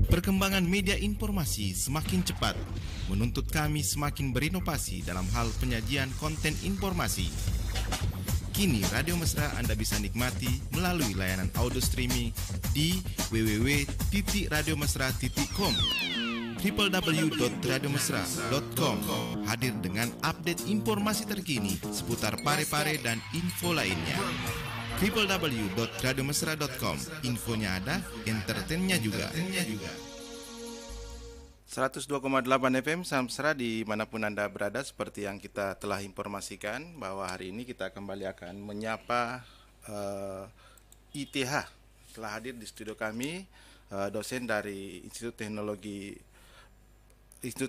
Perkembangan media informasi semakin cepat, menuntut kami semakin berinovasi dalam hal penyajian konten informasi. Kini Radio Mesra Anda bisa nikmati melalui layanan audio streaming di www.radiomesra.com, www.radiomesra.com, hadir dengan update informasi terkini seputar Pare-Pare dan info lainnya. www.radiomesra.com, infonya ada, entertainnya juga. 102,8 FM Samsra dimanapun Anda berada, seperti yang kita telah informasikan bahwa hari ini kita kembali akan menyapa ITH. Telah hadir di studio kami dosen dari Institut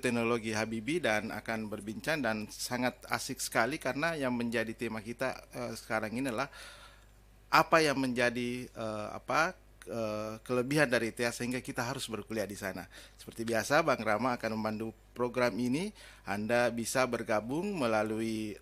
Teknologi Habibie dan akan berbincang, dan sangat asik sekali karena yang menjadi tema kita sekarang ini adalah apa yang menjadi kelebihan dari ITH sehingga kita harus berkuliah di sana. Seperti biasa, Bang Rama akan memandu program ini. Anda bisa bergabung melalui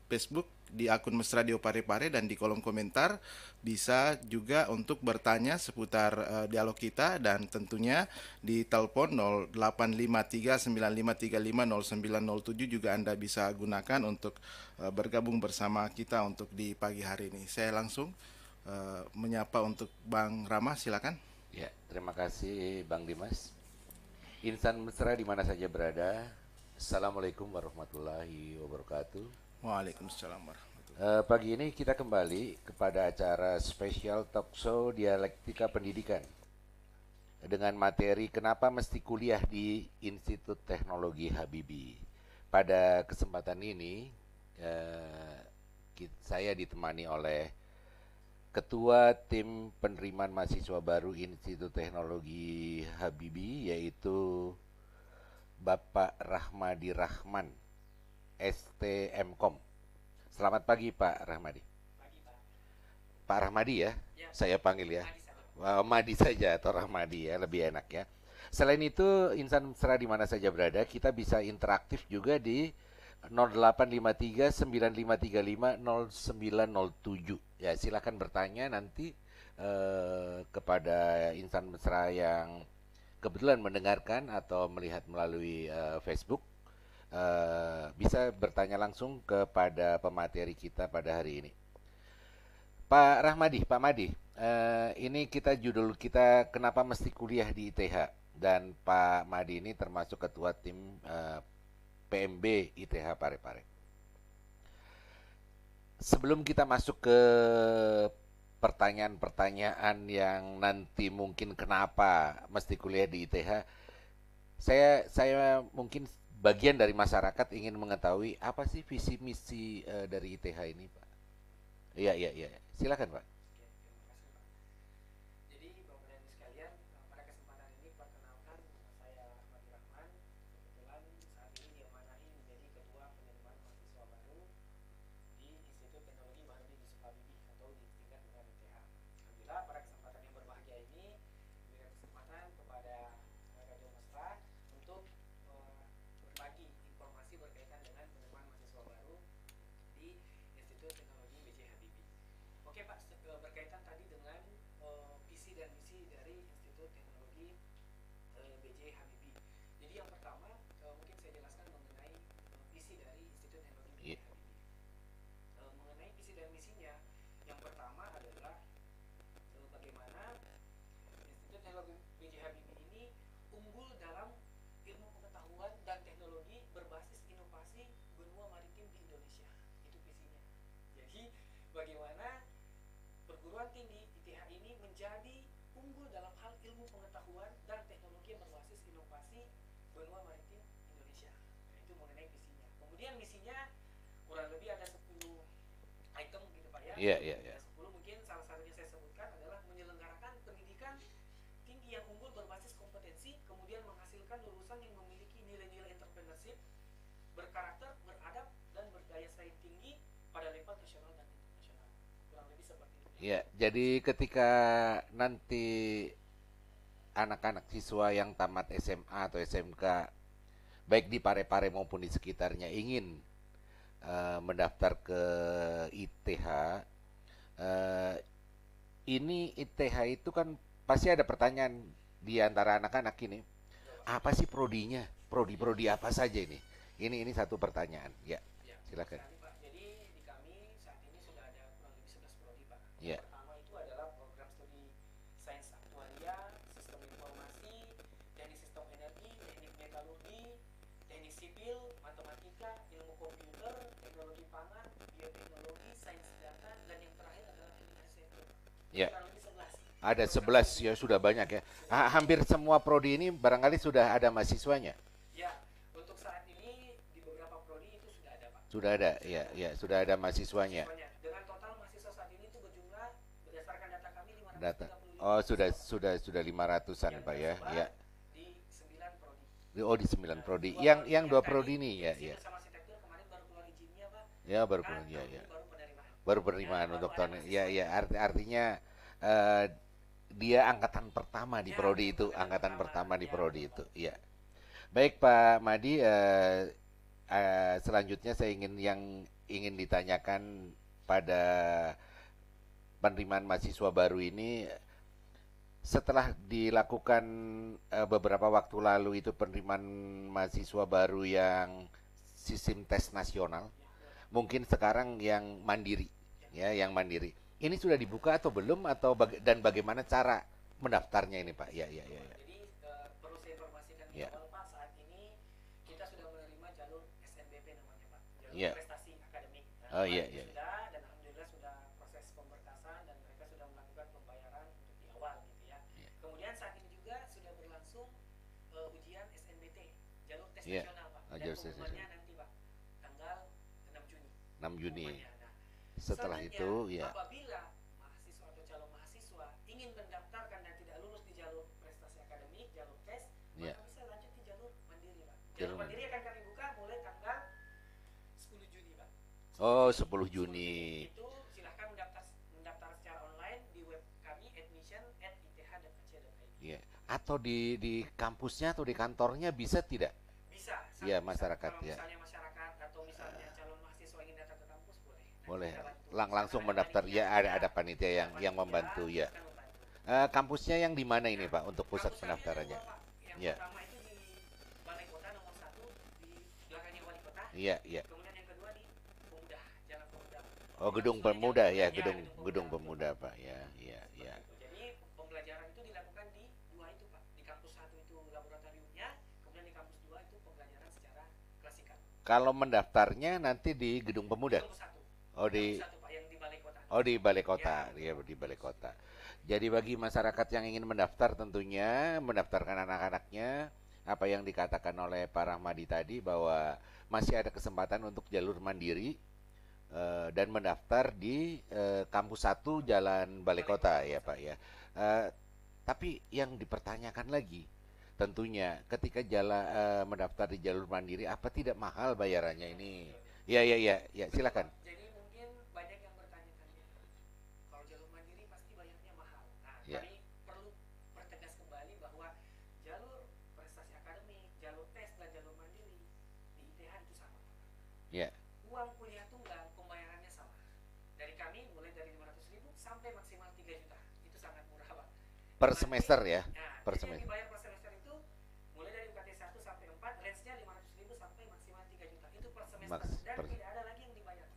Facebook di akun Mesra Radio Pare-Pare, dan di kolom komentar bisa juga untuk bertanya seputar dialog kita, dan tentunya di telepon 085395350907 juga Anda bisa gunakan untuk bergabung bersama kita untuk di pagi hari ini. Saya langsung menyapa untuk Bang Rama, silakan. Ya, terima kasih Bang Dimas. Insan Mesra di mana saja berada, Assalamualaikum warahmatullahi wabarakatuh. Waalaikumsalam warahmatullahi. Pagi ini kita kembali kepada acara spesial talk show Dialektika Pendidikan dengan materi Kenapa Mesti Kuliah di Institut Teknologi Habibie. Pada kesempatan ini saya ditemani oleh Ketua Tim Penerimaan Mahasiswa Baru Institut Teknologi Habibie, yaitu Bapak Rahmadi Rahman, STMkom. Selamat pagi Pak Rahmadi. Pagi Pak. Pak Rahmadi ya, saya panggil ya. Madi saja atau Rahmadi ya, lebih enak ya. Selain itu, insan Mesra di mana saja berada, kita bisa interaktif juga di 085395350907. Ya, silakan bertanya nanti kepada insan Mesra yang kebetulan mendengarkan atau melihat melalui Facebook. Bisa bertanya langsung kepada pemateri kita pada hari ini. Pak Rahmadi, Pak Madi, ini judul kita Kenapa Mesti Kuliah di ITH, dan Pak Madi ini termasuk ketua tim PMB ITH Pare-Pare. Sebelum kita masuk ke pertanyaan-pertanyaan yang nanti mungkin kenapa mesti kuliah di ITH, saya mungkin bagian dari masyarakat ingin mengetahui apa sih visi misi dari ITH ini, Pak. Iya. Silakan, Pak. Berkaitan tadi dengan visi dan misi dari Institut Teknologi BJ Habibie. Jadi yang pertama mungkin saya jelaskan mengenai visi dari Institut Teknologi BJ Habibie. Mengenai visi dan misinya, yang pertama adalah bagaimana Institut Teknologi BJ Habibie ini unggul dalam ilmu pengetahuan dan teknologi berbasis inovasi benua maritim di Indonesia. Itu visinya. Jadi bagaimana perguruan tinggi ITH ini menjadi unggul dalam hal ilmu pengetahuan dan teknologi yang berbasis inovasi benua maritim Indonesia. Nah, itu mengenai visinya. Kemudian misinya kurang lebih ada 10 item gitu Pak ya. Iya. 10, mungkin salah satunya saya sebutkan adalah menyelenggarakan pendidikan tinggi yang unggul berbasis kompetensi, kemudian menghasilkan lulusan yang memiliki nilai-nilai entrepreneurship, berkarakter, beradab, dan berdaya saing tinggi pada level nasional dan internasional. Kurang lebih seperti itu. Ya, jadi ketika nanti anak-anak siswa yang tamat SMA atau SMK baik di Pare-Pare maupun di sekitarnya ingin mendaftar ke ITH, ini ITH itu kan pasti ada pertanyaan, di antara anak-anak ini, apa sih prodinya? Prodi-prodi apa saja ini? Ini satu pertanyaan. Ya, Ya, silakan. sekali Pak. Jadi di kami saat ini sudah ada kurang lebih 11 prodi Pak. Ya, Yang pertama itu adalah program studi sains aktuaria, sistem informasi, teknik sistem energi, teknik metalurgi, teknik sipil, matematika, ilmu komputer, teknologi pangan, bioteknologi, sains data, dan yang terakhir adalah teknik arsitektur. ya. Kurang lebih 11. Ada Program 11 studi ya, Pak. sudah banyak ya. Sudah. Hampir semua prodi ini barangkali sudah ada mahasiswanya. Ya, untuk saat ini di beberapa prodi itu sudah ada Pak. Sudah ada, ya, ya, sudah ada mahasiswanya. Mahasiswanya. Dengan total mahasiswa saat ini itu berjumlah berdasarkan data kami Data. 535 Oh, mahasiswa, Pak. sudah 500-an Yang Pak ya. tersebar Ya. di 9 prodi. Oh, di 9 Nah, prodi. dua Yang prodi dua tadi, prodi ini ya, sipil ya. sama arsitektur kemarin baru keluar izinnya, Pak. Ya, baru Maka pulang ya, tahun ya. ini baru penerimaan. Baru penerimaan Ya, untuk baru tahun ada ini. Ya, ya, mahasiswanya. artinya eh, dia angkatan pertama di Ya, prodi itu, angkatan angkatan pertama pertama. di Ya, prodi betul, itu. Pak. Iya. Baik Pak Madi, selanjutnya saya ingin ditanyakan pada penerimaan mahasiswa baru ini, setelah dilakukan beberapa waktu lalu itu penerimaan mahasiswa baru yang sistem tes nasional, mungkin sekarang yang mandiri, ya, yang mandiri. Ini sudah dibuka atau belum, atau dan bagaimana cara mendaftarnya ini Pak? Ya, ya, ya, ya. Jadi perlu saya informasikan di Ya. awal, Pak, saat ini kita sudah menerima jalur SNBP namanya, Pak. Jalur Ya. prestasi akademik. Nah, Oh iya, kemarin iya. sudah, dan alhamdulillah sudah proses pemberkasan dan mereka sudah melakukan pembayaran untuk di awal gitu ya. Iya. Kemudian saat ini juga sudah berlangsung ujian SNBT, jalur tes Iya. nasional, Pak. Oh, Dan jalur tes pengumumannya nasional. nanti, Pak, tanggal 6 Juni. 6 Juni. Pengumumannya. Nah, Setelah selanjutnya, itu, ya. apabila mahasiswa atau calon mahasiswa ingin mendaftarkan dan tidak lulus di jalur prestasi akademik, jalur tes, Ya. maka bisa lanjut di jalur mandiri, Pak. Jalur Jalur mandiri akan kami buka mulai tanggal 10 Juni, Pak. Oh, 10 10 Juni. itu silahkan mendaftar secara online di web kami admission@ith.ac.id. Ya. Atau di kampusnya atau di kantornya bisa tidak? Bisa. Ya, bisa. masyarakat, Kalau ya. misalnya masyarakat atau misalnya calon mahasiswa ingin datang ke kampus boleh. Nanti Boleh. kita bantu. Langsung Misalkan mendaftar, panitia, ya, ada panitia yang panitia membantu, ya. akan membantu. Kampusnya yang di mana ini Pak untuk pusat Kampus kami ada pendaftarannya? dua, Pak. Yang Ya. pertama itu di Balai Kota nomor 1 di belakangnya Wali Kota. Iya, iya. Kemudian yang kedua di Pemuda, Jalan Pemuda. Oh, Gedung Maksudnya Pemuda Jalan ya, Pemuda, Gedung Pemuda Pak. Ya, ya, Seperti ya. itu. Jadi pembelajaran itu dilakukan di dua itu, Pak. Di kampus 1 itu laboratoriumnya, kemudian di kampus 2 itu pembelajaran secara klasikal. Kalau mendaftarnya nanti di Gedung Pemuda. Kampus 1. Oh, di Kampus 1, Pak, yang di Balai Kota. Oh, di Balai Kota, Ya. ya, di Balai Kota. Jadi bagi masyarakat yang ingin mendaftar, tentunya mendaftarkan anak-anaknya, apa yang dikatakan oleh Pak Rahmadi tadi, bahwa masih ada kesempatan untuk jalur mandiri dan mendaftar di kampus 1 Jalan Balai Kota, ya Pak ya. Tapi yang dipertanyakan lagi, tentunya ketika mendaftar di jalur mandiri, apa tidak mahal bayarannya ini? Ya, ya, ya, ya, silakan. Jadi mungkin banyak yang bertanya-tanya, kalau jalur mandiri pasti bayarnya mahal. Nah, Ya. kami perlu pertegas kembali bahwa jalur prestasi akademik, jalur tes, dan jalur mandiri di ITH itu sama, Pak. Ya, Uang kuliah tunggal pembayarannya sama. Dari kami mulai dari 500.000 sampai maksimal 3 juta. Itu sangat murah, Pak. per Mandiri- semester ya, Nah, per jadi yang semester. dibayar per semester itu mulai dari UKT 1 sampai 4, range-nya 500.000 sampai maksimal 3 juta. Itu per semester. Dan tidak ada lagi yang dibayar.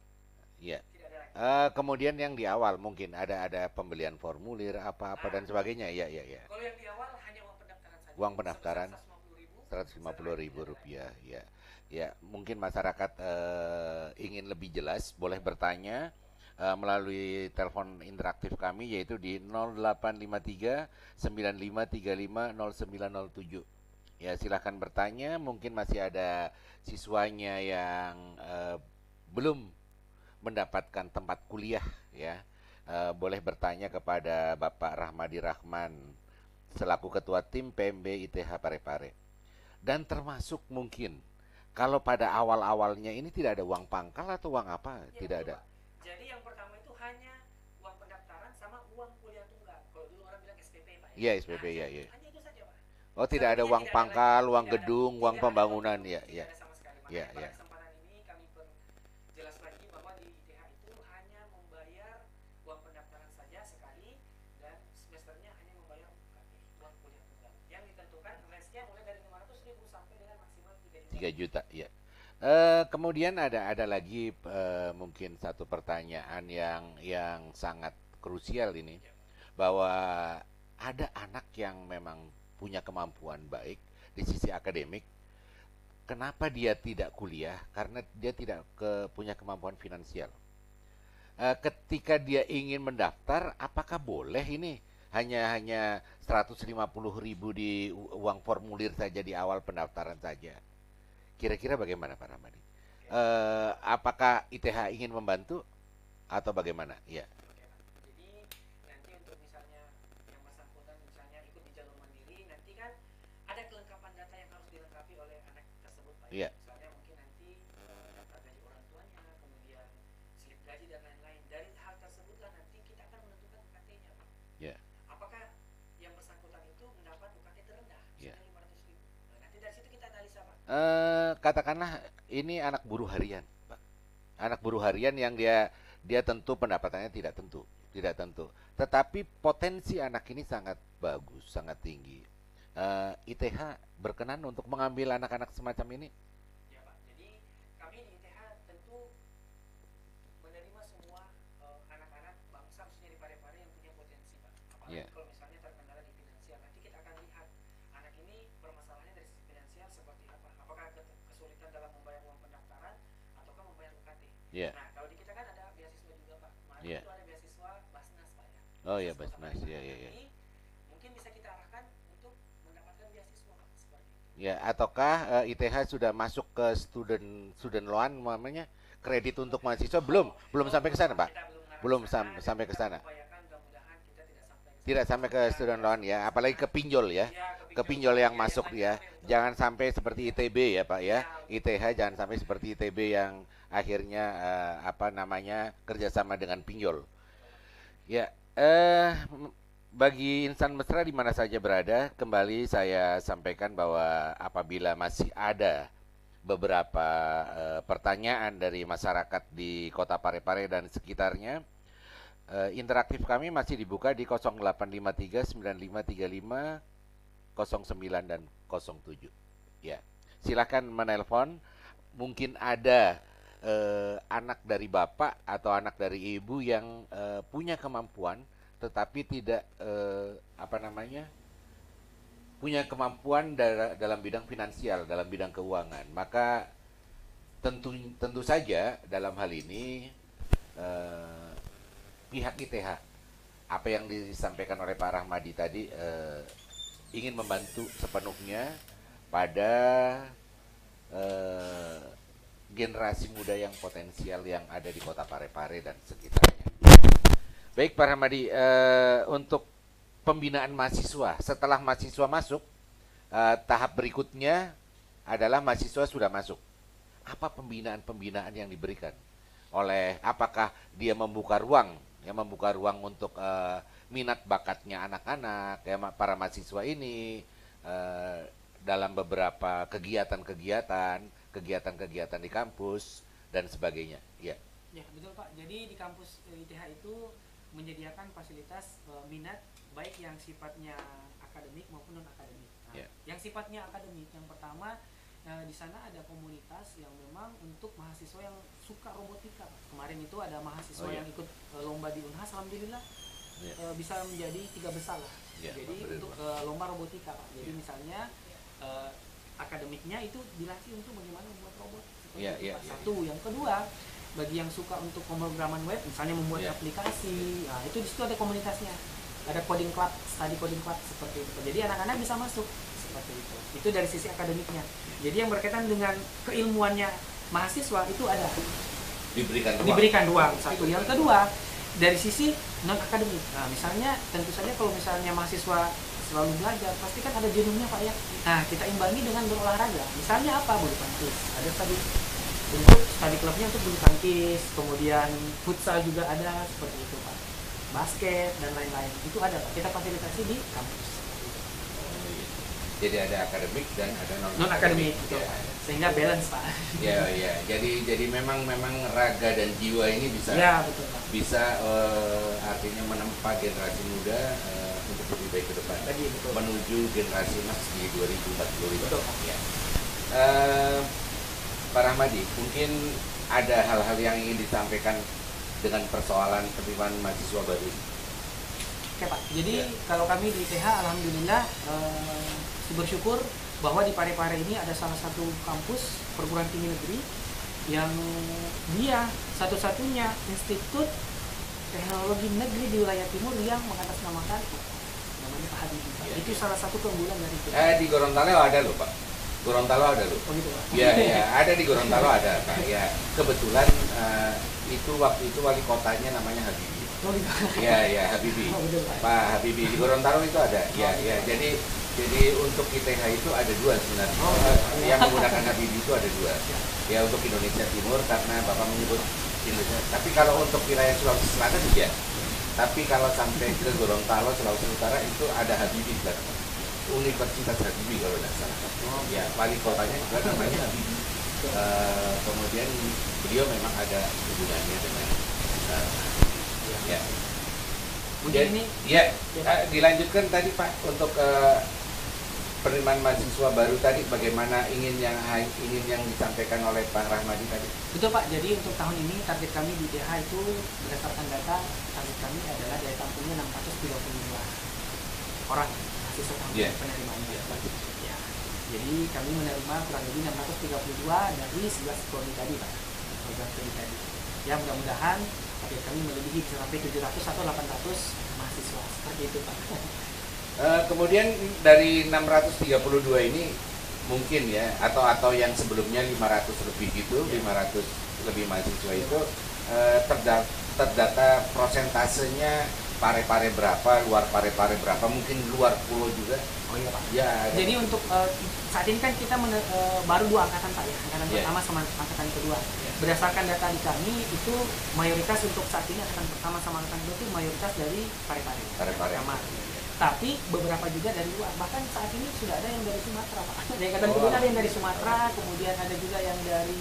Ya. Tidak ada lagi. Kemudian yang di awal mungkin ada pembelian formulir apa-apa dan sebagainya. Ya, ya, ya. Kalau yang di awal hanya uang pendaftaran saja. Uang pendaftaran. Sebesar 150.000. 150.000 rupiah, ya. Ya, mungkin masyarakat ingin lebih jelas, boleh bertanya melalui telepon interaktif kami, yaitu di 0853 9535 0907. Ya, silahkan bertanya. Mungkin masih ada siswanya yang belum mendapatkan tempat kuliah, ya. Boleh bertanya kepada Bapak Rahmadi Rahman selaku Ketua Tim PMB ITH Parepare. Dan termasuk mungkin kalau pada awal-awalnya ini tidak ada uang pangkal atau uang apa, Ya, tidak betul, ada. Pak. Jadi yang pertama itu hanya uang pendaftaran sama uang kuliah tunggal. Kalau dulu orang bilang SPP, Pak. Iya, SPP, ya, jadi ya. hanya itu saja, Pak. Oh, tidak ada Selebihnya uang tidak ada pangkal, lagi. uang Tidak ada. gedung, uang Tidak ada pembangunan, uang ya, gedung, ya. tidak ada sama sekali. Makanya Ya, pada ya. kesempatan ini kami perjelas lagi bahwa di ITH itu hanya membayar uang pendaftaran saja sekali, dan semesternya hanya membayar UKT, uang kuliah tunggal. 3 juta, ya. Kemudian ada lagi mungkin satu pertanyaan yang sangat krusial ini, bahwa ada anak yang memang punya kemampuan baik di sisi akademik, kenapa dia tidak kuliah? Karena dia tidak punya kemampuan finansial. Ketika dia ingin mendaftar, apakah boleh ini hanya 150.000 di uang formulir saja di awal pendaftaran saja? Kira-kira bagaimana Pak Rahmadi? Apakah ITH ingin membantu atau bagaimana? Ya. Oke, Pak. Jadi nanti untuk misalnya yang bersangkutan misalnya ikut di jalur mandiri, nanti kan ada kelengkapan data yang harus dilengkapi oleh anak tersebut, Pak. Iya. Misalnya mungkin nanti daftar gaji orang tuanya, kemudian slip gaji dan lain-lain. Dari hal tersebutlah nanti kita akan menentukan UKT-nya, Pak. Ya. Apakah yang bersangkutan itu mendapat UKT terendah, Ya. misalnya 500.000. Nah, nanti dari situ kita analisa, Pak. Katakanlah ini anak buruh harian, Pak. Anak buruh harian yang dia tentu pendapatannya tidak tentu. Tetapi potensi anak ini sangat bagus, sangat tinggi. ITH berkenan untuk mengambil anak-anak semacam ini? Ya, Pak. Jadi kami di ITH tentu menerima semua anak-anak bangsa khususnya di Parepare yang punya potensi, Pak. Apalagi Ya. kalau misalnya terkendala di finansial, nanti kita akan lihat anak ini permasalahannya dari sisi finansial seperti apa. Apakah kesulitan dalam membayar uang pendaftaran ataukah membayar UKT. Ya. Nah, kalau di kita kan ada beasiswa juga, Pak. Kemarin Ya. itu ada beasiswa Basnas, Pak, ya. Oh ya, Beasiswa Basnas, Kota ya, Parepare. ya, ya. Ini mungkin bisa kita arahkan untuk mendapatkan beasiswa, Pak, seperti itu. Ya, ataukah ITH sudah masuk ke student loan namanya, kredit untuk mahasiswa? Belum sampai ke sana, Pak. Kita mengarah Belum ke sana, dan sampai ke kita sana. mengupayakan mudah-mudahan kita tidak sampai ke Tidak sana. sampai ke student loan ya, apalagi ke pinjol ya. Iya, Ke pinjol yang Iya, masuk ya. betul. Jangan sampai seperti ITB ya, Pak ya. ITH jangan sampai seperti ITB yang akhirnya kerjasama dengan pinjol. Ya, bagi insan mesra di mana saja berada, kembali saya sampaikan bahwa apabila masih ada beberapa pertanyaan dari masyarakat di Kota Parepare dan sekitarnya, interaktif kami masih dibuka di 0853 9535 09 dan 07. Ya, silakan menelpon. Mungkin ada anak dari bapak atau anak dari ibu yang punya kemampuan, tetapi tidak punya kemampuan dalam bidang finansial, dalam bidang keuangan. Maka tentu saja dalam hal ini pihak ITH, apa yang disampaikan oleh Pak Rahmadi tadi, ingin membantu sepenuhnya pada generasi muda yang potensial yang ada di Kota Parepare dan sekitarnya. Baik Pak Rahmadi, untuk pembinaan mahasiswa, setelah mahasiswa masuk, tahap berikutnya adalah mahasiswa sudah masuk. Apa pembinaan yang diberikan? Apakah dia membuka ruang untuk minat bakatnya anak-anak, ya, para mahasiswa ini dalam beberapa kegiatan di kampus dan sebagainya. Ya. Ya, betul Pak. Jadi di kampus ITH itu menyediakan fasilitas minat baik yang sifatnya akademik maupun non akademik. Nah, Ya. Yang sifatnya akademik, yang pertama di sana ada komunitas yang memang untuk mahasiswa yang suka robotika. Kemarin itu ada mahasiswa yang ikut lomba di Unhas, alhamdulillah bisa menjadi 3 besar lah. Ya, Jadi untuk lomba robotika, Pak. Jadi misalnya akademiknya itu dilatih untuk bagaimana membuat robot. Satu, yang kedua, bagi yang suka untuk pemrograman web, misalnya membuat aplikasi, nah itu di situ ada komunitasnya. Ada coding club, study coding club seperti itu. Jadi anak-anak bisa masuk seperti itu. Itu dari sisi akademiknya. Jadi yang berkaitan dengan keilmuannya mahasiswa itu ada. Diberikan ruang. Satu. Yang kedua, dari sisi non akademik. Nah, misalnya tentu saja kalau misalnya mahasiswa selalu belajar, pasti kan ada jenuhnya Pak ya. Nah, kita imbangi dengan berolahraga. Misalnya apa? Bulu tangkis. Ada study clubnya untuk bulu tangkis, kemudian futsal juga ada seperti itu Pak. Basket dan lain-lain. Itu ada Pak. Kita fasilitasi di kampus. Jadi ada akademik dan ada non akademik. Ya. Sehingga balance Pak. Ya. Jadi memang raga dan jiwa ini bisa Betul, Pak. bisa artinya menempa generasi muda untuk lebih baik ke depan. Betul. Menuju generasi emas di 2045. Betul, Pak. Ya. Eh, Pak Rahmadi, mungkin ada hal-hal yang ingin disampaikan dengan persoalan penerimaan mahasiswa baru ini. Oke Pak, jadi Ya. kalau kami di ITH alhamdulillah bersyukur bahwa di Parepare ini ada salah satu kampus perguruan tinggi negeri yang dia satu-satunya institut teknologi negeri di wilayah timur yang mengatasnamakan namanya Pak Habibie. Pak. Ya, Itu ya. salah satu keunggulan dari ITH. Di Gorontalo ada loh Pak. Gorontalo ada loh. Oh gitu Pak. Ya, ya, ada di Gorontalo ada Pak. Ya, kebetulan itu waktu itu wali kotanya namanya Habibie. Oh gitu. Ya, ya, Habibie. Oh, betul, Pak. Pak Habibie di Gorontalo itu ada. Ya, ya. Jadi untuk ITH itu ada dua sebenarnya. Oh, Yang menggunakan Habibie itu ada dua. Ya. Ya, untuk Indonesia Timur karena Bapak menyebut Indonesia. Tapi kalau untuk wilayah Sulawesi Selatan tidak. Tapi kalau sampai ke Gorontalo, Sulawesi Utara itu ada Habibie sekarang. Universitas Habibie kalau tidak salah. Ya, wali kotanya juga namanya Habibie. Kemudian beliau memang ada hubungannya dengan ya. Mungkin ini Ya, dilanjutkan tadi Pak untuk penerimaan mahasiswa baru tadi bagaimana ingin yang disampaikan oleh Pak Rahmadi tadi. betul Pak. Jadi untuk tahun ini target kami di ITH itu berdasarkan data target kami adalah daya tampungnya 632 orang mahasiswa tahun Yeah. penerimaannya. Ya. Jadi kami menerima kurang lebih 632 dari 11 prodi tadi Pak. Program studi tadi. Ya mudah-mudahan target kami melebihi sampai 700 atau 800 mahasiswa seperti itu Pak. Kemudian dari 632 ini mungkin ya atau yang sebelumnya 500 lebih gitu, 500 lebih mahasiswa itu terdata prosentasenya Parepare berapa, luar Parepare berapa, mungkin luar pulau juga. Oh iya Pak. Ya. Jadi untuk saat ini kan kita baru 2 angkatan Pak ya, angkatan Yeah. pertama sama angkatan kedua. Yeah. Berdasarkan data di kami itu mayoritas untuk saat ini angkatan pertama sama angkatan kedua itu mayoritas dari Parepare. Parepare. Pertama. Tapi beberapa juga dari luar. Bahkan saat ini sudah ada yang dari Sumatera Pak. Dari angkatan Oh. kedua ada yang dari Sumatera, kemudian ada juga yang dari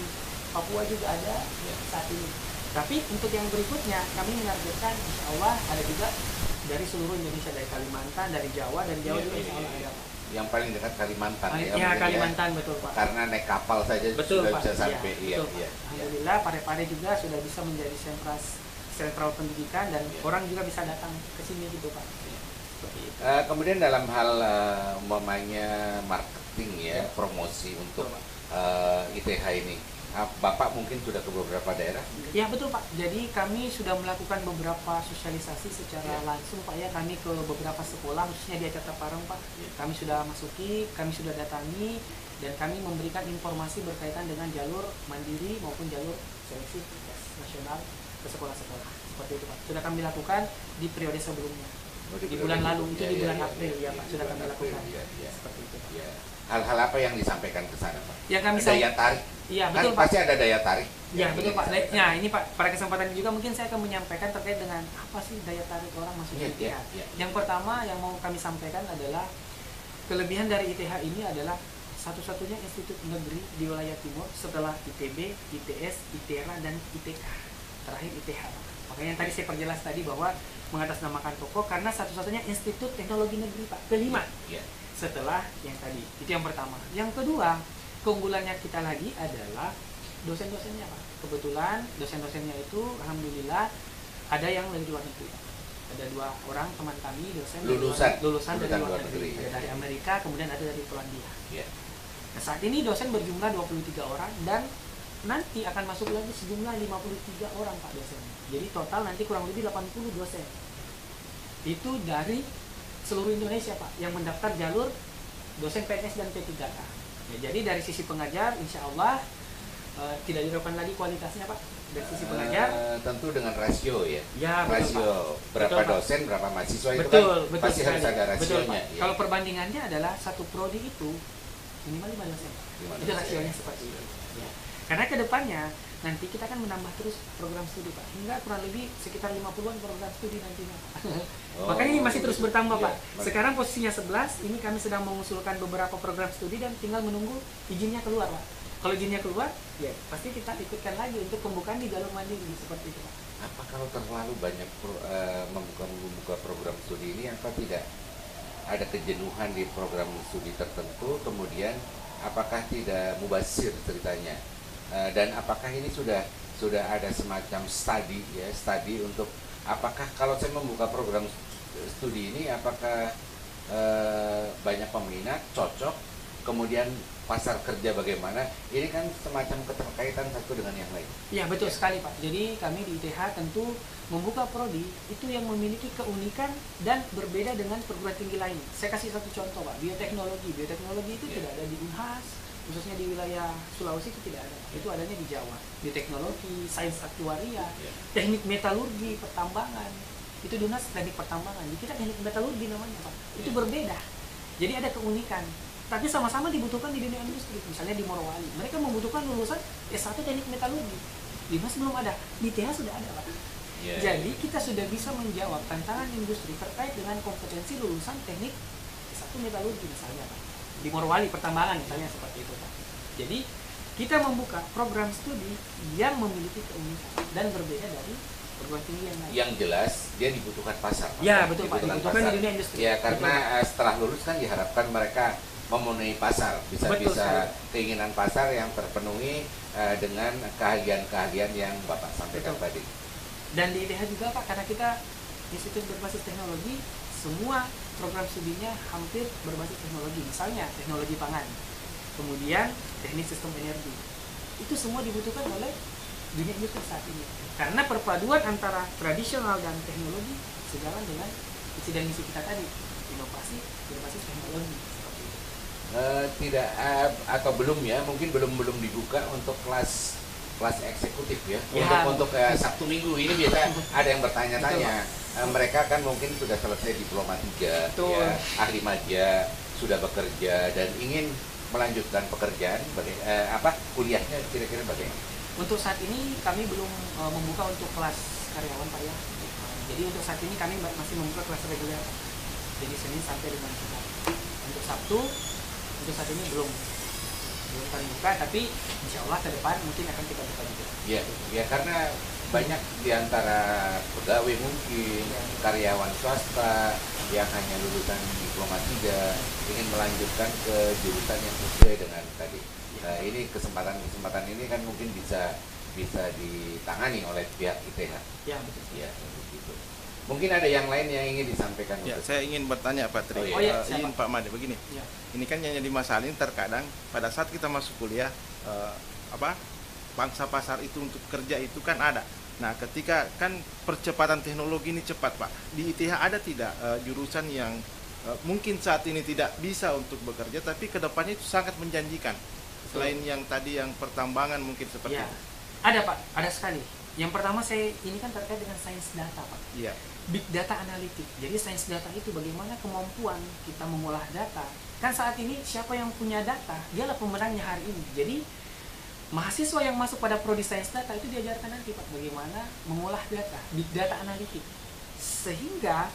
Papua juga ada Yeah. saat ini. Tapi untuk yang berikutnya kami menargetkan insya Allah ada juga dari seluruh Indonesia, dari Kalimantan, dari Jawa Iya, juga insya Allah iya. ada Pak. Yang paling dekat Kalimantan ya. Ya, mungkin Kalimantan betul Pak. Karena naik kapal saja Betul sudah Pak. bisa sampai. Iya, betul, Pak. Iya. Alhamdulillah Parepare juga sudah bisa menjadi sentral pendidikan dan Iya. orang juga bisa datang ke sini gitu Pak. Seperti itu. Kemudian dalam hal umpamanya marketing ya, promosi untuk ITH ini, Bapak mungkin sudah ke beberapa daerah? Ya betul Pak. Jadi kami sudah melakukan beberapa sosialisasi secara Iya. langsung Pak ya. Kami ke beberapa sekolah khususnya di Acata Parung Pak. Iya. Kami sudah masuki, kami sudah datangi dan kami memberikan informasi berkaitan dengan jalur mandiri maupun jalur seleksi tes nasional ke sekolah-sekolah. Seperti itu Pak. Sudah kami lakukan di periode sebelumnya. Di bulan lalu itu di bulan April ya Pak sudah kami lakukan. Seperti itu Pak. Ya. Hal-hal apa yang disampaikan ke sana Pak? Ya kami Daya tarik. Iya Kan betul Pak. pasti ada daya tarik. Ya yang betul ingin Pak. disampaikan. Nah ini Pak pada kesempatan ini juga mungkin saya akan menyampaikan terkait dengan apa sih daya tarik orang masuk Iya, ke ITH. iya, iya. Yang pertama yang mau kami sampaikan adalah kelebihan dari ITH ini adalah satu-satunya institut negeri di wilayah timur setelah ITB, ITS, ITERA dan ITK. Terakhir ITH. Pak. Makanya yang tadi saya perjelas tadi bahwa mengatasnamakan Koko karena satu-satunya institut teknologi negeri Pak. Kelima Iya. setelah yang tadi. Itu yang pertama. Yang kedua, keunggulannya kita lagi adalah dosen-dosennya Pak. Kebetulan dosen-dosennya itu alhamdulillah ada yang dari luar negeri. Ada 2 orang teman kami dosen lulusan dari luar negeri. Ada dari Amerika, kemudian ada dari Polandia. Iya. Nah, saat ini dosen berjumlah 23 orang dan nanti akan masuk lagi sejumlah 53 orang Pak dosen. Jadi total nanti kurang lebih 80 dosen. Itu dari seluruh Indonesia Pak yang mendaftar jalur dosen PNS dan P3K. Ya, jadi dari sisi pengajar insya Allah tidak diragukan lagi kualitasnya Pak. Dari sisi pengajar Tentu dengan rasio ya. ya betul Rasio Pak. berapa Betul, Pak. dosen, berapa mahasiswa itu Betul, kan betul pasti harus sekali. ada Betul, rasionya. Pak. Ya. Kalau perbandingannya adalah satu prodi itu minimal 5 dosen. Lima Itu dosen. rasionya seperti itu. Ya. Karena kedepannya nanti kita akan menambah terus program studi Pak. Hingga kurang lebih sekitar 50-an program studi nantinya Pak. Oh, Makanya ini masih terus begitu. bertambah Iya, Pak. baik. Sekarang posisinya 11, ini kami sedang mengusulkan beberapa program studi dan tinggal menunggu izinnya keluar Pak. Kalau izinnya keluar, ya pasti kita ikutkan lagi untuk pembukaan di jalur mandiri seperti itu Pak. Apa kalau terlalu banyak membuka program studi ini apa tidak ada kejenuhan di program studi tertentu kemudian apakah tidak mubazir ceritanya? Dan apakah ini sudah ada semacam studi untuk apakah kalau saya membuka program studi ini apakah banyak peminat, cocok, kemudian pasar kerja bagaimana? Ini kan semacam keterkaitan satu dengan yang lain. Ya betul sekali Pak. Jadi kami di ITH tentu membuka prodi itu yang memiliki keunikan dan berbeda dengan perguruan tinggi lain. Saya kasih satu contoh Pak, bioteknologi. Bioteknologi itu tidak ada di Unhas, khususnya di wilayah Sulawesi itu tidak ada. Itu adanya di Jawa. Bioteknologi, sains aktuaria, teknik metalurgi, pertambangan. Itu di Unhas teknik pertambangan. Di kita teknik metalurgi namanya Pak. Itu berbeda. Jadi ada keunikan. Tapi sama-sama dibutuhkan di dunia industri. Misalnya di Morowali, mereka membutuhkan lulusan S1 teknik metalurgi. Di Mas belum ada, di TH sudah ada Pak. Jadi kita sudah bisa menjawab tantangan industri terkait dengan kompetensi lulusan teknik S1 metalurgi misalnya Pak. Di Morowali pertambangan misalnya seperti itu Pak. Jadi kita membuka program studi yang memiliki keunikan dan berbeda dari perguruan tinggi yang lain. Yang jelas dia dibutuhkan pasar. Ya betul Pak, dibutuhkan di dunia industri. Ya karena setelah lulus kan diharapkan mereka memenuhi pasar, bisa keinginan pasar yang terpenuhi dengan keahlian-keahlian yang Bapak sampaikan tadi. Dan di ITH juga Pak, karena kita institut berbasis teknologi, semua program studinya hampir berbasis teknologi. Misalnya teknologi pangan, kemudian teknik sistem energi. Itu semua dibutuhkan oleh dunia industri saat ini. Karena perpaduan antara tradisional dan teknologi sejalan dengan visi dan misi kita tadi, inovasi berbasis teknologi. Tidak atau belum ya, mungkin belum dibuka untuk kelas eksekutif ya, untuk Sabtu Minggu ini biasa ada yang bertanya-tanya. Mereka kan mungkin sudah selesai diploma 3 ya, ahli madya, sudah bekerja dan ingin melanjutkan pekerjaan kuliahnya kira-kira bagaimana? Untuk saat ini kami belum membuka untuk kelas karyawan Pak ya. Jadi untuk saat ini kami masih membuka kelas reguler. Jadi Senin sampai dengan Jumat. Untuk Sabtu untuk saat ini belum kami buka, tapi insya Allah ke depan mungkin akan kita buka juga. Ya karena banyak diantara pegawai mungkin karyawan swasta yang hanya lulusan diploma 3 ingin melanjutkan ke jurusan yang sesuai dengan tadi. Nah, ini kesempatan ini kan mungkin bisa ditangani oleh pihak ITH. Ya betul. Ya begitu. Mungkin ada yang lain yang ingin disampaikan. Ya, saya ingin bertanya Pak Tri. Ingin Pak Made begini. Ya. Ini kan yang dimasalin terkadang pada saat kita masuk kuliah pangsa pasar itu untuk kerja itu kan ada. Nah, ketika kan percepatan teknologi ini cepat Pak. Di ITH ada tidak jurusan yang mungkin saat ini tidak bisa untuk bekerja tapi kedepannya itu sangat menjanjikan. Selain yang tadi yang pertambangan mungkin seperti itu. Ada Pak, ada sekali. Yang pertama ini kan terkait dengan sains data Pak. Iya. Big data analitik. Jadi sains data itu bagaimana kemampuan kita mengolah data. Kan saat ini siapa yang punya data, dialah pemenangnya hari ini. Jadi mahasiswa yang masuk pada prodi sains data itu diajarkan nanti Pak bagaimana mengolah data, big data analitik. Sehingga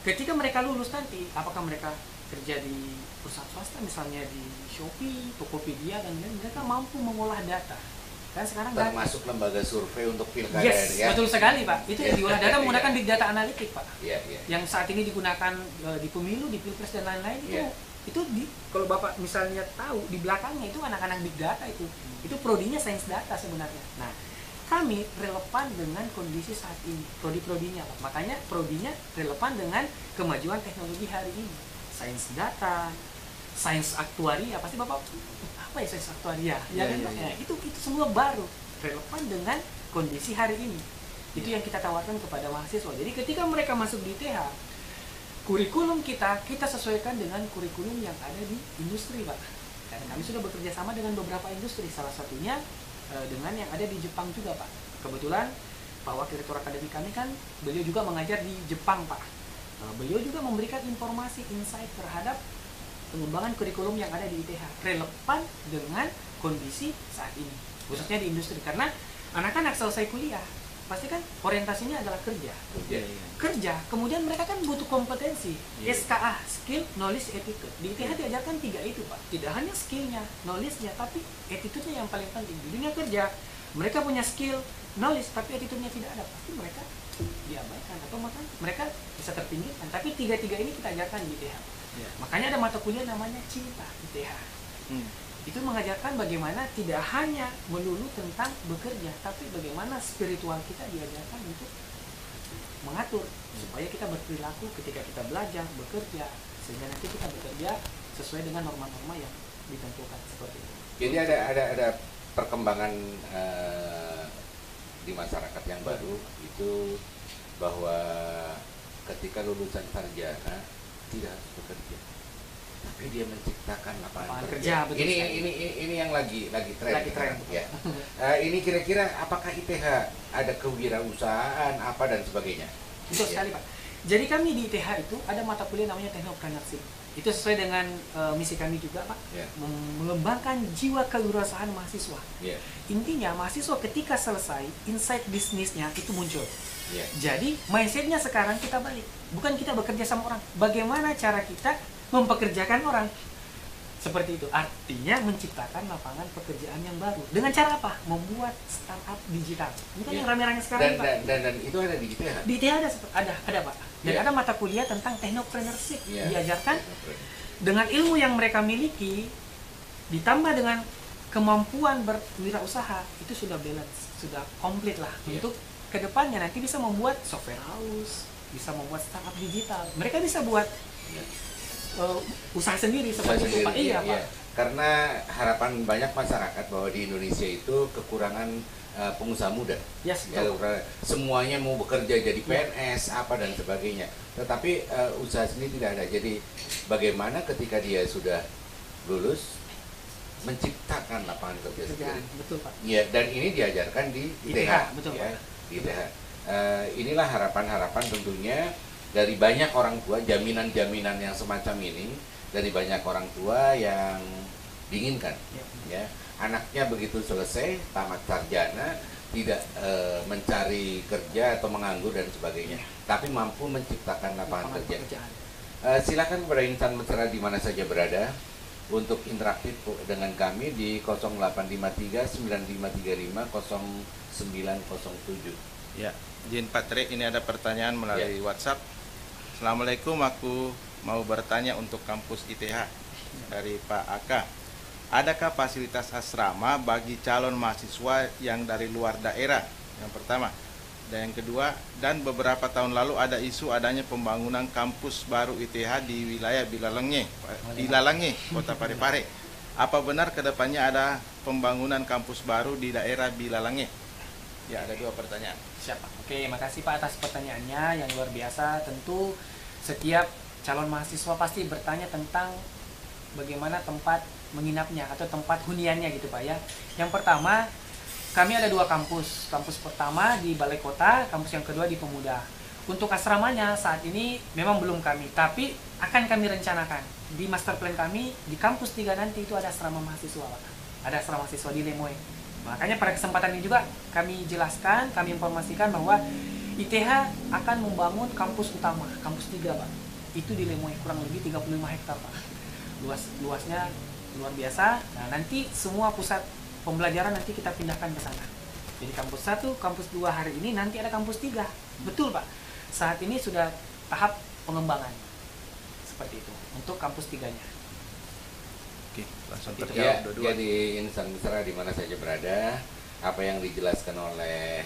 ketika mereka lulus nanti, apakah mereka kerja di perusahaan swasta misalnya di Shopee, Tokopedia dan lain-lain, mereka mampu mengolah data. Kan sekarang termasuk lembaga survei untuk pilkada ya. Betul sekali Pak. Itu yang diolah data menggunakan big data analitik Pak. Yang saat ini digunakan di pemilu, di pilpres dan lain-lain itu kalau Bapak misalnya tahu di belakangnya itu anak-anak big data itu prodinya sains data sebenarnya. Nah, kami relevan dengan kondisi saat ini, prodi-prodinya Pak. Makanya prodinya relevan dengan kemajuan teknologi hari ini. Sains data, sains aktuaria, pasti Bapak apa ya sains aktuaria? Itu semua baru relevan dengan kondisi hari ini. Itu yang kita tawarkan kepada mahasiswa. Jadi ketika mereka masuk di ITH, kurikulum kita sesuaikan dengan kurikulum yang ada di industri Pak. Dan kami sudah bekerja sama dengan beberapa industri, salah satunya dengan yang ada di Jepang juga Pak. Kebetulan Pak Wakil Rektor Akademik kami kan beliau juga mengajar di Jepang Pak. Beliau juga memberikan informasi insight terhadap pengembangan kurikulum yang ada di ITH relevan dengan kondisi saat ini, khususnya di industri. Karena anak-anak selesai kuliah pasti kan orientasinya adalah kerja. Kemudian mereka kan butuh kompetensi, SKA, skill, knowledge, attitude. Di ITH diajarkan 3 itu Pak. Tidak hanya skillnya, knowledge-nya, tapi attitude-nya yang paling penting. Di dunia kerja mereka punya skill, knowledge, tapi attitude-nya tidak ada, pasti mereka diabaikan atau bahkan mereka bisa terpinggirkan. Tapi 3 ini kita ajarkan di ITH. Makanya ada mata kuliah namanya Cinta ITH. itu mengajarkan bagaimana tidak hanya melulu tentang bekerja, tapi bagaimana spiritual kita diajarkan untuk mengatur supaya kita berperilaku ketika kita belajar, bekerja, sehingga nanti kita bekerja sesuai dengan norma-norma yang ditentukan seperti itu. Jadi ada perkembangan di masyarakat yang baru itu bahwa ketika lulusan sarjana tidak harus bekerja, tapi dia menciptakan lapangan kerja. Betul sekali. Ini yang lagi tren. Lagi tren. Ya. Ini kira-kira apakah ITH ada kewirausahaan apa dan sebagainya? Betul sekali Pak. Jadi kami di ITH itu ada mata kuliah namanya Technopreneurship. Itu sesuai dengan misi kami juga Pak, mengembangkan jiwa kewirausahaan mahasiswa. Intinya mahasiswa ketika selesai, insight bisnisnya itu muncul. Jadi mindsetnya sekarang kita balik, bukan kita bekerja sama orang, bagaimana cara kita mempekerjakan orang. Seperti itu, artinya menciptakan lapangan pekerjaan yang baru. Dengan cara apa? Membuat startup digital. Bukan yang rame-rame sekarang Pak. Dan itu ada di ITH? Di ITH ada Pak. Dan ada mata kuliah tentang technopreneurship. Diajarkan dengan ilmu yang mereka miliki, ditambah dengan kemampuan berwirausaha, itu sudah balance, sudah komplit lah. Untuk kedepannya nanti bisa membuat software house, bisa membuat startup digital. Mereka bisa buat usaha sendiri seperti itu Pak. Iya Pak. Karena harapan banyak masyarakat bahwa di Indonesia itu kekurangan pengusaha muda. Semuanya mau bekerja jadi PNS apa dan sebagainya. Tetapi usaha sendiri tidak ada. Jadi bagaimana ketika dia sudah lulus menciptakan lapangan kerja sendiri. Betul Pak. Ya, dan ini diajarkan di ITH. Betul ya, Pak. Di ITH. Inilah harapan-harapan tentunya dari banyak orang tua, jaminan-jaminan yang semacam ini dari banyak orang tua yang diinginkan, ya anaknya begitu selesai tamat sarjana tidak mencari kerja atau menganggur dan sebagainya, tapi mampu menciptakan lapangan kerja. Silakan kepada insan mesra di mana saja berada untuk interaktif dengan kami di 0853 9535 0907. Ya, Jin Patrick, ini ada pertanyaan melalui WhatsApp. Assalamualaikum, aku mau bertanya untuk kampus ITH dari Pak Aka. Adakah fasilitas asrama bagi calon mahasiswa yang dari luar daerah? Yang pertama. Dan yang kedua, dan beberapa tahun lalu ada isu adanya pembangunan kampus baru ITH di wilayah Bilalangge, Kota Parepare. Apa benar kedepannya ada pembangunan kampus baru di daerah Bilalangge? Ya, ada dua pertanyaan. Siapa? Oke, makasih Pak atas pertanyaannya yang luar biasa. Tentu setiap calon mahasiswa pasti bertanya tentang bagaimana tempat menginapnya atau tempat huniannya gitu Pak ya. Yang pertama, kami ada dua kampus. Kampus pertama di Balai Kota, kampus yang kedua di Pemuda. Untuk asramanya saat ini memang belum kami, tapi akan kami rencanakan. Di master plan kami, di kampus 3 nanti itu ada asrama mahasiswa Pak. Ada asrama mahasiswa di Lemoy. Makanya pada kesempatan ini juga kami jelaskan, kami informasikan bahwa ITH akan membangun kampus utama, kampus 3 Pak. Itu di Lemoy, kurang lebih 35 hektar Pak. Luasnya luar biasa. Nah, nanti semua pusat pembelajaran nanti kita pindahkan ke sana. Jadi kampus 1, kampus 2 hari ini, nanti ada kampus 3. Betul Pak. Saat ini sudah tahap pengembangan. Seperti itu untuk kampus 3-nya. Oke, langsung Ya, terjawab dua-dua. jadi insan mesra di mana saja berada, apa yang dijelaskan oleh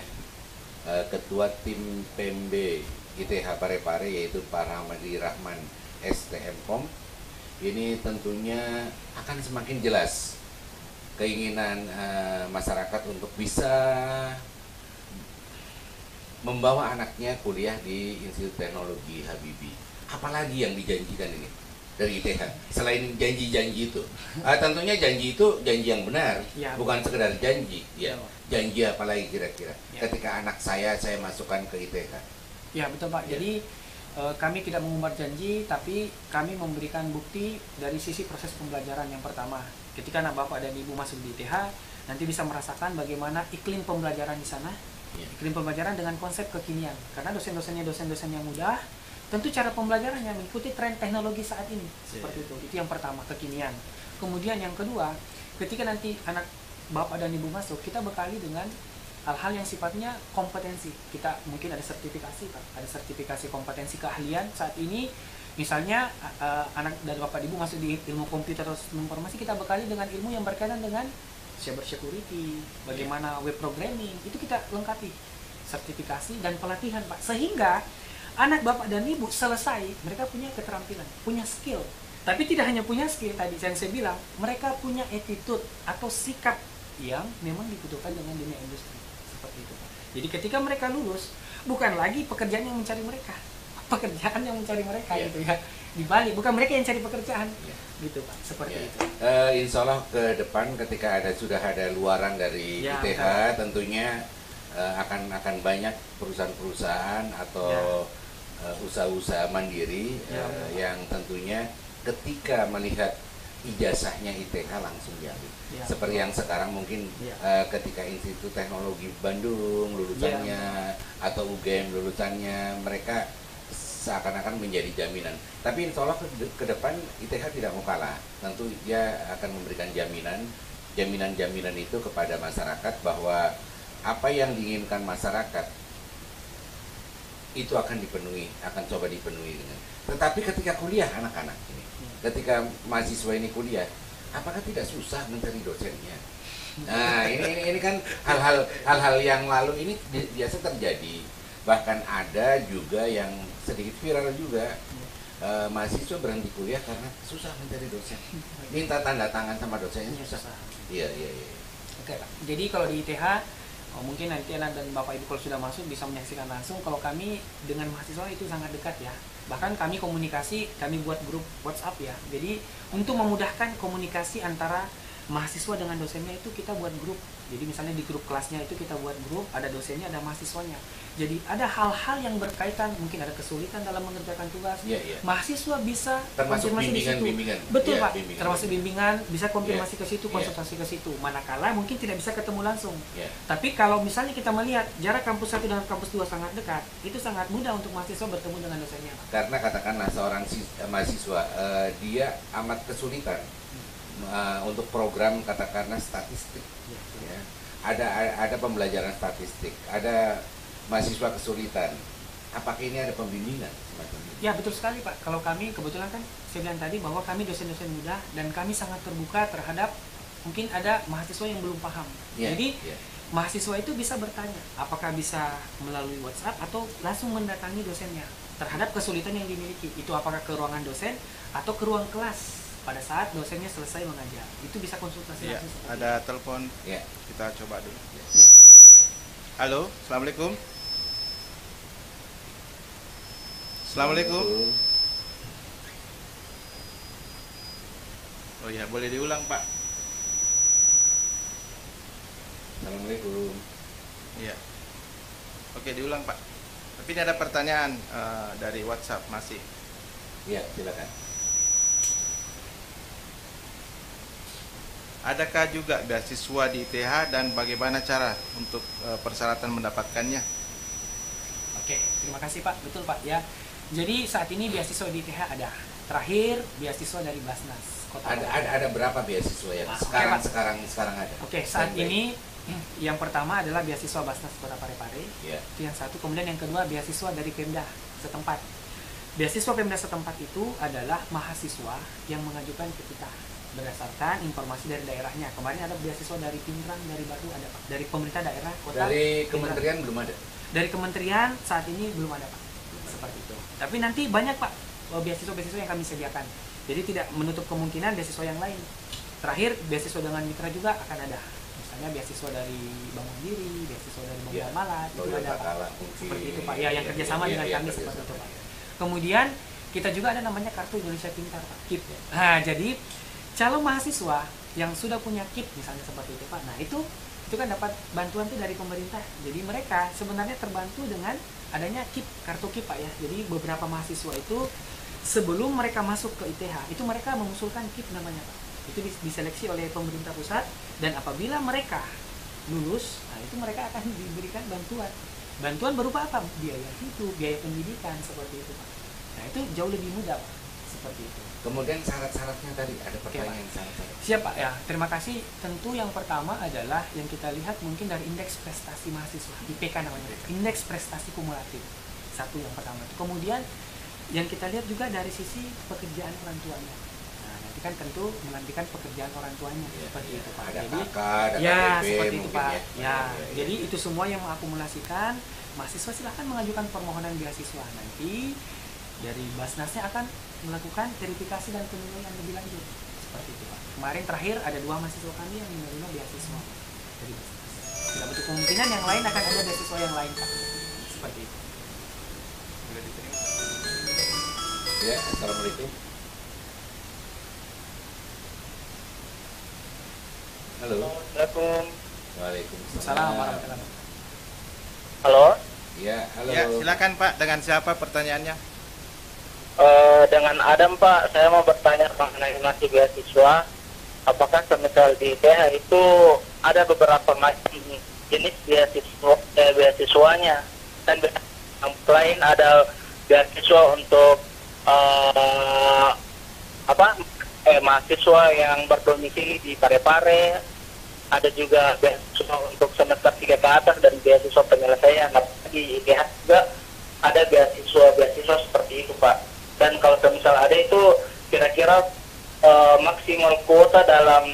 Ketua Tim PMB ITH Parepare yaitu Pak Rahmadi Rahman STM-Pom, ini tentunya akan semakin jelas keinginan masyarakat untuk bisa membawa anaknya kuliah di Institut Teknologi Habibie. Apalagi yang dijanjikan ini dari ITH selain janji-janji itu? Tentunya janji itu janji yang benar, bukan sekedar janji. Janji apa lagi kira-kira? Ketika anak saya masukkan ke ITH. Ya betul Pak. Jadi kami tidak mengumbar janji, tapi kami memberikan bukti dari sisi proses pembelajaran. Yang pertama, ketika anak bapak dan ibu masuk di ITH, nanti bisa merasakan bagaimana iklim pembelajaran di sana. Iklim pembelajaran dengan konsep kekinian, karena dosen-dosennya dosen-dosen yang mudah. Tentu cara pembelajarannya mengikuti tren teknologi saat ini. Seperti itu. Itu yang pertama, kekinian. Kemudian yang kedua, ketika nanti anak bapak dan ibu masuk, kita bekali dengan hal-hal yang sifatnya kompetensi. Kita mungkin ada sertifikasi Pak, ada sertifikasi kompetensi keahlian. Saat ini Misalnya anak dan bapak ibu masuk di ilmu komputer atau sistem informasi, kita bekali dengan ilmu yang berkaitan dengan cyber security, bagaimana web programming, itu kita lengkapi sertifikasi dan pelatihan Pak, sehingga anak bapak dan ibu selesai mereka punya keterampilan, punya skill. Tapi tidak hanya punya skill, tadi yang saya bilang, mereka punya attitude atau sikap yang memang dibutuhkan dengan dunia industri seperti itu Pak. Jadi ketika mereka lulus, bukan lagi pekerjaan yang mencari mereka, pekerjaan yang mencari mereka gitu ya, dibalik, bukan mereka yang cari pekerjaan gitu Pak, seperti itu. Insya Allah ke depan ketika sudah ada luaran dari ITH, tentunya akan banyak perusahaan-perusahaan atau usaha-usaha mandiri yang tentunya ketika melihat ijazahnya ITH langsung diambil. Seperti yang sekarang mungkin ketika Institut Teknologi Bandung lulusannya atau UGM lulusannya, mereka seakan-akan menjadi jaminan. Tapi insya Allah ke depan ITH tidak mau kalah. Tentu dia akan memberikan jaminan-jaminan itu kepada masyarakat bahwa apa yang diinginkan masyarakat itu akan dipenuhi, akan coba dipenuhi dengan. Tetapi ketika kuliah anak-anak ini, ketika mahasiswa ini kuliah, apakah tidak susah mencari dosennya? Nah, ini kan hal-hal yang lalu ini biasa terjadi. Bahkan ada juga yang sedikit viral juga, mahasiswa berhenti kuliah karena susah mencari dosen, minta tanda tangan sama dosennya susah. Iya. Oke Pak, jadi kalau di ITH mungkin nanti anak dan bapak ibu kalau sudah masuk bisa menyaksikan langsung. Kalau kami dengan mahasiswa itu sangat dekat ya, bahkan kami komunikasi, kami buat grup WhatsApp ya. Jadi untuk memudahkan komunikasi antara mahasiswa dengan dosennya itu kita buat grup. Jadi misalnya di grup kelasnya itu kita buat grup, ada dosennya, ada mahasiswanya. Jadi ada hal-hal yang berkaitan, mungkin ada kesulitan dalam mengerjakan tugas, mahasiswa bisa termasuk konfirmasi di situ. bimbingan. Betul Pak, bimbingan. Termasuk bimbingan, bisa konfirmasi ke situ, konsultasi ke situ. Manakala mungkin tidak bisa ketemu langsung. Tapi kalau misalnya kita melihat jarak kampus 1 dengan kampus 2 sangat dekat, itu sangat mudah untuk mahasiswa bertemu dengan dosennya Pak. Karena katakanlah seorang mahasiswa dia amat kesulitan untuk program katakanlah statistik. Ada pembelajaran statistik, ada mahasiswa kesulitan. Apakah ini ada pembimbingan semacam ini? Ya betul sekali Pak. Kalau kami kebetulan kan saya bilang tadi bahwa kami dosen-dosen muda dan kami sangat terbuka terhadap mungkin ada mahasiswa yang belum paham. Jadi mahasiswa itu bisa bertanya apakah bisa melalui WhatsApp atau langsung mendatangi dosennya terhadap kesulitan yang dimiliki. Itu apakah ke ruangan dosen atau ke ruang kelas pada saat dosennya selesai mengajar. Itu bisa konsultasi langsung. Ada telepon. Kita coba dulu. Halo, assalamualaikum. Assalamualaikum. Oh ya, boleh diulang Pak. Assalamualaikum. Iya. Oke, diulang Pak. Tapi ini ada pertanyaan dari WhatsApp masih. Iya, silakan. Adakah juga beasiswa di ITH dan bagaimana cara untuk persyaratan mendapatkannya? Oke, terima kasih Pak. Betul Pak ya. Jadi saat ini beasiswa di ITH ada. Terakhir beasiswa dari Basnas Kota. Ada berapa beasiswa yang sekarang ada? Oke, saat ini yang pertama adalah beasiswa Basnas Kota Parepare. Itu yang satu. Kemudian yang kedua beasiswa dari Pemda setempat. Beasiswa Pemda setempat itu adalah mahasiswa yang mengajukan ke kita berdasarkan informasi dari daerahnya. Kemarin ada beasiswa dari Pindrang, dari Batu ada Pak. Dari pemerintah daerah kota. Dari kementerian belum ada. Dari kementerian saat ini belum ada Pak. Seperti itu. Tapi nanti banyak Pak beasiswa-beasiswa yang kami sediakan. Jadi tidak menutup kemungkinan beasiswa yang lain. Terakhir beasiswa dengan mitra juga akan ada. Misalnya beasiswa dari Bank Mandiri, beasiswa dari Bank Muamalat, itu ada Pak. Seperti itu Pak. Ya yang kerjasama dengan kami seperti itu Pak. Kemudian kita juga ada namanya Kartu Indonesia Pintar Pak. KIP. Nah, jadi calon mahasiswa yang sudah punya KIP misalnya seperti itu Pak. Nah, itu kan dapat bantuan tuh dari pemerintah. Jadi mereka sebenarnya terbantu dengan adanya KIP, kartu KIP Pak ya. Jadi beberapa mahasiswa itu sebelum mereka masuk ke ITH, itu mereka mengusulkan KIP namanya Pak. Itu diseleksi oleh pemerintah pusat dan apabila mereka lulus, nah itu mereka akan diberikan bantuan. Bantuan berupa apa? Biaya hidup, biaya pendidikan seperti itu Pak. Nah, itu jauh lebih mudah Pak. Seperti itu. Kemudian syarat-syaratnya tadi ada pertanyaan syarat-syarat. Siap Pak ya, terima kasih. Tentu yang pertama adalah yang kita lihat mungkin dari indeks prestasi mahasiswa, IPK namanya, indeks prestasi kumulatif. Satu yang pertama itu. Kemudian yang kita lihat juga dari sisi pekerjaan orang tuanya. Nah, nanti kan tentu menantikan pekerjaan orang tuanya seperti itu Pak. Ada Jadi kakak, ada ya KTP seperti itu mungkin Pak. ya. Ya, jadi itu semua yang mengakumulasikan, mahasiswa silahkan mengajukan permohonan beasiswa. Nanti dari Basnasnya akan melakukan verifikasi dan penilaian lebih lanjut seperti itu Pak. Kemarin terakhir ada 2 mahasiswa kami yang menerima beasiswa dari Basnas. Tidak betul kemungkinan yang lain akan ada beasiswa yang lain Pak. Seperti itu. Sudah diterima. Ya, assalamualaikum. Halo. Assalamualaikum. Waalaikumsalam. Assalamualaikum warahmatullahi wabarakatuh. Halo. Ya, halo. Ya, silakan Pak, dengan siapa pertanyaannya? Dengan Adam Pak, saya mau bertanya mengenai nasib beasiswa. Apakah semisal di ITH itu ada beberapa macam jenis beasiswanya, dan yang lain ada beasiswa untuk mahasiswa yang berdomisili di Parepare, ada juga beasiswa untuk semester 3 ke atas dan beasiswa penyelesaian. Di ITH juga ada beasiswa seperti itu Pak. Dan kalau misal ada itu kira-kira maksimal kuota dalam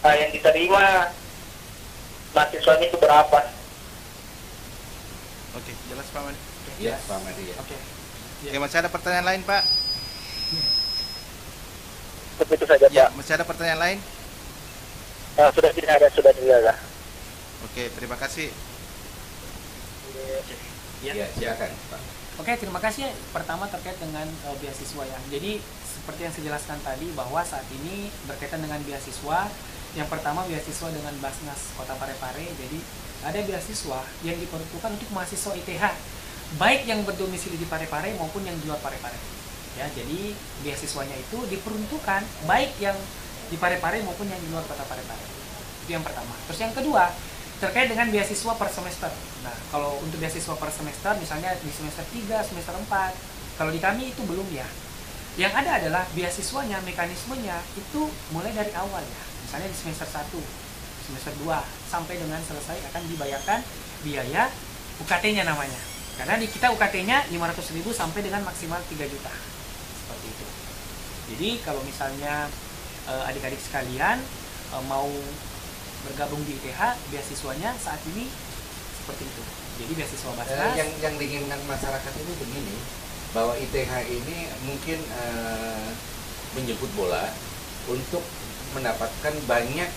yang diterima mahasiswanya itu berapa? Oke, jelas Pak Madi. Ya, Pak Madi ya. Oke. Oke, masih ada pertanyaan lain Pak? Begitu saja Ya, Pak. masih ada pertanyaan lain? Sudah tidak ada, sudah tidak. Oke, terima kasih. Ya, silakan, Pak. Oke, terima kasih. Pertama terkait dengan beasiswa ya. Jadi seperti yang saya jelaskan tadi bahwa saat ini berkaitan dengan beasiswa, yang pertama beasiswa dengan Basnas Kota Parepare. Jadi ada beasiswa yang diperuntukkan untuk mahasiswa ITH, baik yang berdomisili di Parepare maupun yang di luar Parepare. Ya, jadi beasiswanya itu diperuntukkan baik yang di Parepare maupun yang di luar Kota Parepare. Itu yang pertama. Terus yang kedua, terkait dengan beasiswa per semester. Nah, kalau untuk beasiswa per semester, misalnya di semester 3, semester 4, kalau di kami itu belum ya. Yang ada adalah beasiswanya, mekanismenya itu mulai dari awal ya. Misalnya di semester 1, semester 2, sampai dengan selesai akan dibayarkan biaya UKT-nya namanya. Karena di kita UKT-nya 500.000 sampai dengan maksimal 3 juta. Seperti itu. Jadi kalau misalnya adik-adik sekalian mau bergabung di ITH, beasiswanya saat ini seperti itu. Jadi beasiswa Basnas. Yang diinginkan masyarakat ini begini, bahwa ITH ini mungkin menjemput bola untuk mendapatkan banyak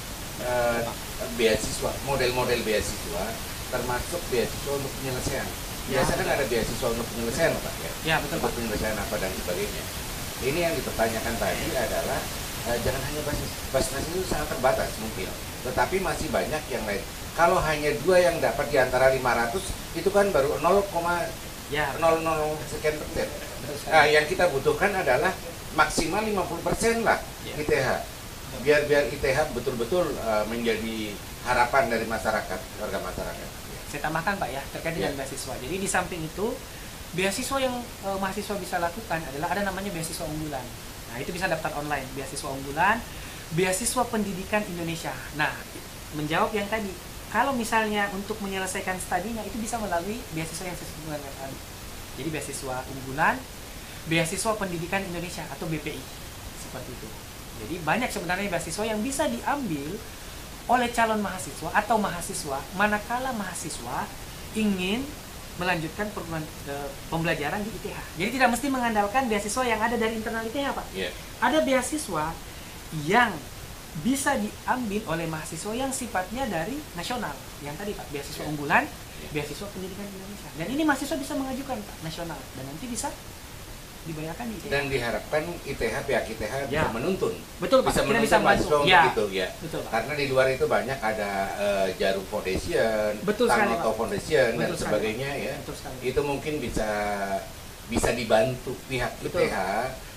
beasiswa, model-model beasiswa, termasuk beasiswa untuk penyelesaian. Biasa kan ada beasiswa untuk penyelesaian, Pak ya. Ya, betul, Untuk Pak. penyelesaian apa dan sebagainya. Ini yang dipertanyakan tadi adalah jangan hanya Basnas itu sangat terbatas mungkin, tetapi masih banyak yang lain. Kalau hanya 2 yang dapat di antara 500, itu kan baru 0,00 Ya, sekian persen. Nah, yang kita butuhkan adalah maksimal 50% lah Ya. ITH. Biar ITH betul-betul menjadi harapan dari masyarakat, warga masyarakat. saya tambahkan Pak ya, terkait dengan Ya. beasiswa. Jadi di samping itu, beasiswa yang mahasiswa bisa lakukan adalah ada namanya beasiswa unggulan. Nah, itu bisa daftar online, beasiswa unggulan, beasiswa pendidikan Indonesia. Nah, menjawab yang tadi, kalau misalnya untuk menyelesaikan studinya itu bisa melalui beasiswa yang saya sebutkan tadi. Jadi beasiswa unggulan, beasiswa pendidikan Indonesia atau BPI. Seperti itu. Jadi banyak sebenarnya beasiswa yang bisa diambil oleh calon mahasiswa atau mahasiswa manakala mahasiswa ingin melanjutkan pembelajaran di ITH. Jadi tidak mesti mengandalkan beasiswa yang ada dari internal ITH, Pak. Yeah. Ada beasiswa yang bisa diambil oleh mahasiswa yang sifatnya dari nasional. Yang tadi Pak, beasiswa Yeah. unggulan, Yeah. beasiswa pendidikan Indonesia. Dan ini mahasiswa bisa mengajukan Pak, nasional, dan nanti bisa dibayarkan di ITH. Dan diharapkan pihak ITH Ya. bisa menuntun. Betul Pak, Bisa kita menuntun bisa membantu. mahasiswa untuk Ya. itu ya. Betul Pak. Karena di luar itu banyak ada Jarum Foundation, Betul sekali, Tanoto Pak. Foundation dan Betul sekali, sebagainya ya. Betul sekali. Itu mungkin bisa dibantu pihak Betul. ITH.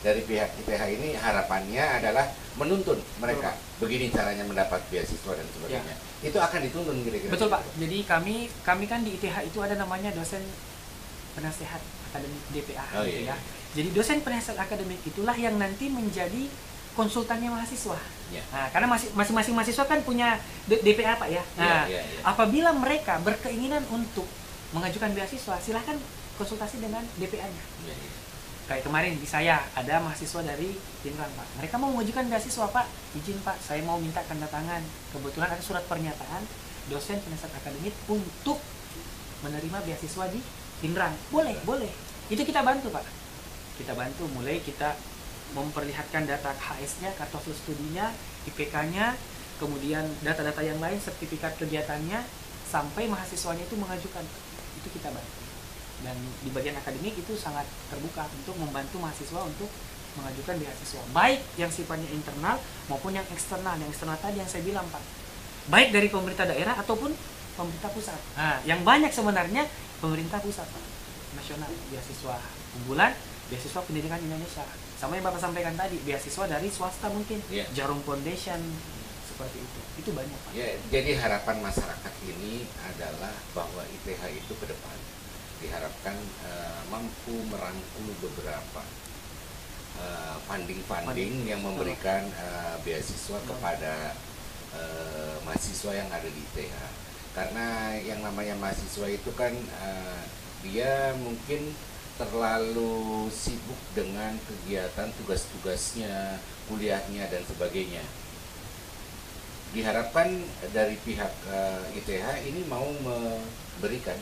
Dari pihak ITH ini harapannya adalah menuntun mereka. Begini caranya mendapat beasiswa dan sebagainya. Itu akan dituntun kira-kira. Betul Pak. Jadi kami kan di ITH itu ada namanya dosen penasehat akademik DPA Oh, gitu iya. ya. Jadi dosen penasehat akademik itulah yang nanti menjadi konsultannya mahasiswa. Ya. Nah, karena masing-masing mahasiswa kan punya DPA Pak ya. Nah, Iya, iya. apabila mereka berkeinginan untuk mengajukan beasiswa, silahkan konsultasi dengan DPA-nya. Iya, iya. kayak kemarin di saya ada mahasiswa dari Pinrang Pak, mereka mau mengajukan beasiswa Pak, izin Pak, saya mau minta tanda tangan, kebetulan ada surat pernyataan dosen penasihat akademik untuk menerima beasiswa di Pinrang, boleh, itu kita bantu Pak, kita bantu, mulai kita memperlihatkan data HS-nya, kartu hasil studinya, IPK-nya, kemudian data-data yang lain, sertifikat kegiatannya, sampai mahasiswanya itu mengajukan, itu kita bantu. Dan di bagian akademik itu sangat terbuka untuk membantu mahasiswa untuk mengajukan beasiswa, baik yang sifatnya internal maupun yang eksternal. Yang eksternal tadi yang saya bilang Pak, baik dari pemerintah daerah ataupun pemerintah pusat. Nah, yang banyak sebenarnya pemerintah pusat Pak, nasional, beasiswa unggulan, beasiswa pendidikan Indonesia. Sama yang Bapak sampaikan tadi, beasiswa dari swasta mungkin, Jarum Foundation, seperti itu banyak Pak. Ya, jadi harapan masyarakat ini adalah bahwa ITH itu ke depan diharapkan mampu merangkul beberapa funding yang memberikan beasiswa kepada mahasiswa yang ada di ITH. Karena yang namanya mahasiswa itu kan dia mungkin terlalu sibuk dengan kegiatan tugas-tugasnya, kuliahnya dan sebagainya. Diharapkan dari pihak ITH ini mau memberikan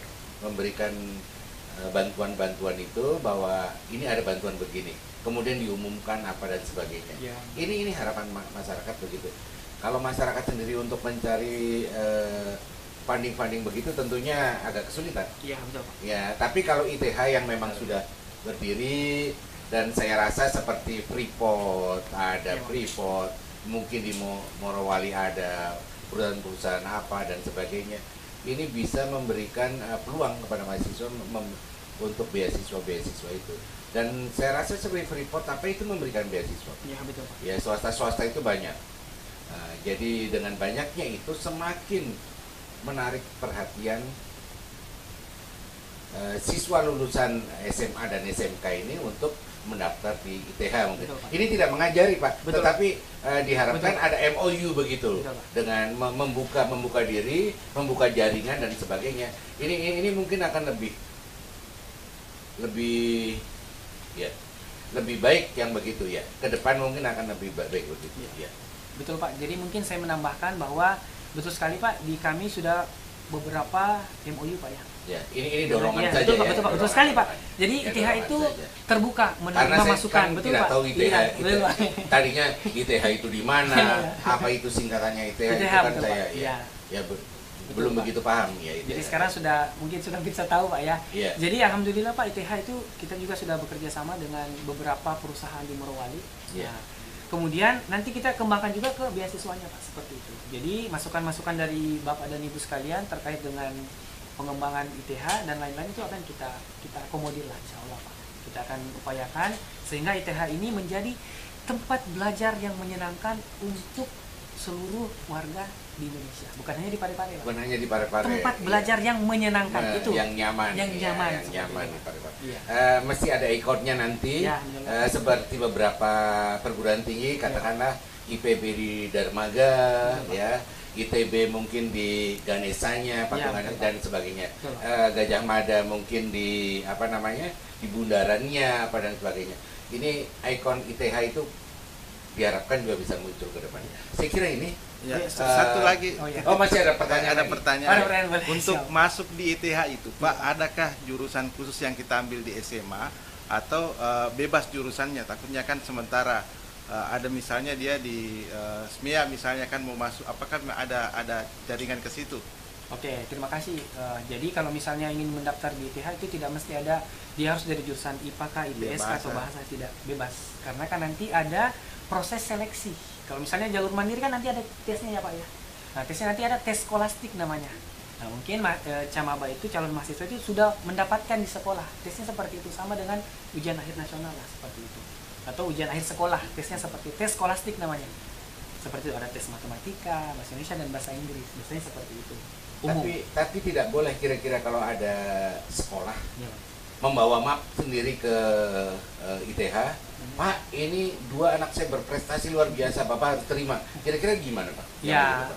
bantuan-bantuan itu, bahwa ini ada bantuan begini, kemudian diumumkan apa dan sebagainya. Ini harapan masyarakat begitu. Kalau masyarakat sendiri untuk mencari funding begitu tentunya agak kesulitan. Iya, betul Pak. Ya, tapi kalau ITH yang memang sudah berdiri, dan saya rasa seperti Freeport, ada Freeport, mungkin di Morowali ada perusahaan-perusahaan apa dan sebagainya. Ini bisa memberikan peluang kepada mahasiswa untuk beasiswa itu. Dan saya rasa seperti Freeport apa itu memberikan beasiswa. Iya, betul Pak. Ya, swasta itu banyak. Jadi dengan banyaknya itu semakin menarik perhatian siswa lulusan SMA dan SMK ini untuk mendaftar di ITH mungkin. Betul, Pak. Ini tidak mengajari Pak, Betul. tetapi diharapkan Betul. ada MOU begitu. Betul, Pak. Dengan membuka diri, membuka jaringan dan sebagainya. Ini mungkin akan lebih baik yang begitu ya. Ke depan mungkin akan lebih baik begitu ya. Betul Pak. Jadi mungkin saya menambahkan bahwa betul sekali Pak, di kami sudah beberapa MOU Pak ya. Ya, ini dorongan ya, saja betul, ya. Pak, betul sekali Pak. Jadi Ya, ITH dorongan itu saja. terbuka menerima Karena masukan, saya betul tidak Pak. tahu ITH, Iya, betul, Pak. tadinya ITH itu di mana, apa itu singkatannya ITH, itu kan betul, saya Pak. Iya. Belum Pak. begitu paham ya ITH. Jadi sekarang mungkin sudah bisa tahu Pak ya. Iya. Jadi alhamdulillah Pak, ITH itu kita juga sudah bekerja sama dengan beberapa perusahaan di Morowali. Iya. Nah, kemudian nanti kita kembangkan juga ke beasiswanya Pak, seperti itu. Jadi masukan-masukan dari Bapak dan Ibu sekalian terkait dengan pengembangan ITH dan lain-lain itu akan kita akomodir lah, insya Allah Pak. Kita akan upayakan sehingga ITH ini menjadi tempat belajar yang menyenangkan untuk seluruh warga di Indonesia, bukan hanya di Parepare Pak. Bukan hanya di Parepare. Tempat belajar yang menyenangkan itu. Yang nyaman. Yang nyaman. Yang nyaman di Parepare. Iya. Mesti ada ikonnya nanti. Ya, seperti beberapa perguruan tinggi, katakanlah IPB di Dermaga, ya. ITB mungkin di Ganesanya, Patungan dan sebagainya. Gajah Mada mungkin di di bundarannya apa dan sebagainya. Ini ikon ITH itu diharapkan juga bisa muncul ke depannya. Saya kira ini. Ya, satu lagi. Masih ada pertanyaan. Ada lagi. pertanyaan. Boleh. Untuk masuk di ITH itu, Pak, adakah jurusan khusus yang kita ambil di SMA atau bebas jurusannya? Takutnya kan sementara ada misalnya dia di SMIA misalnya kan mau masuk, apakah ada jaringan ke situ? Oke, terima kasih. Jadi kalau misalnya ingin mendaftar di ITH itu tidak mesti ada, dia harus dari jurusan IPA kah, IPS kah, atau bahasa, tidak, bebas. Karena kan nanti ada proses seleksi. Kalau misalnya jalur mandiri kan nanti ada tesnya ya Pak ya. Nah, tesnya nanti ada tes skolastik namanya. Nah, mungkin Camaba itu calon mahasiswa itu sudah mendapatkan di sekolah. Tesnya seperti itu, sama dengan ujian akhir nasional lah, seperti itu. Atau ujian akhir sekolah, tesnya seperti tes skolastik namanya. Seperti itu, ada tes matematika, bahasa Indonesia dan bahasa Inggris. Biasanya seperti itu. Umum. Tapi tidak boleh kira-kira kalau ada sekolah membawa map sendiri ke ITH, Pak, ini 2 anak saya berprestasi luar biasa, Bapak harus terima. Kira-kira gimana Pak? Ya,